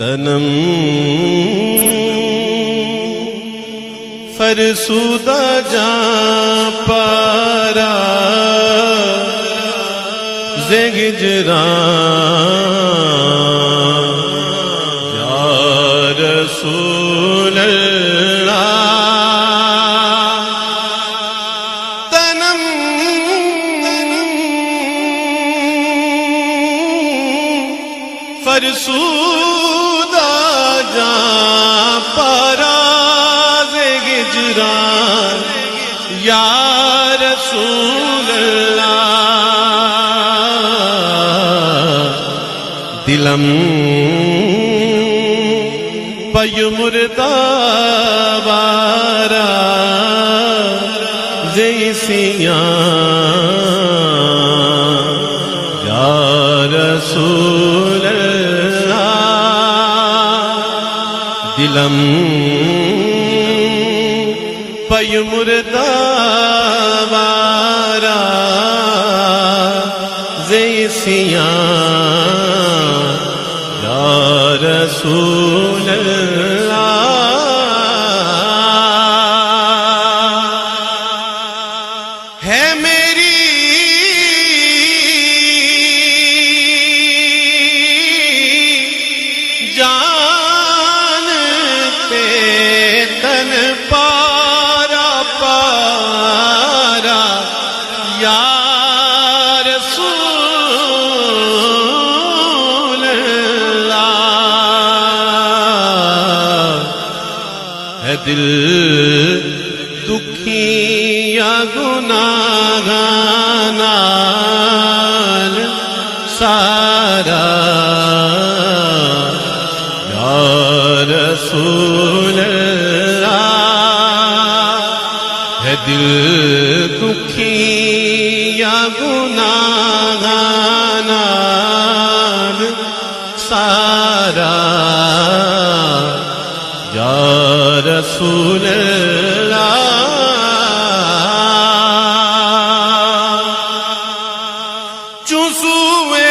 تنم فرسودہ جاں پارا زگجران یا رسول اللہ تنم فرسودہ جاں پارا زگجران یا رسول اللہ دلم پی مردہ بارا زیسیاں یا رسول اللہ دلم پی مردہ بارا زیسیاں یا رسول اللہ ہے میری جان پہ تن پارا پارا یا دل دکھی یا گناہگار نال سارا یا رسول اللہ ہے دل دکھی یا گناہگار نال سارا یا رسول اللہ چوسوے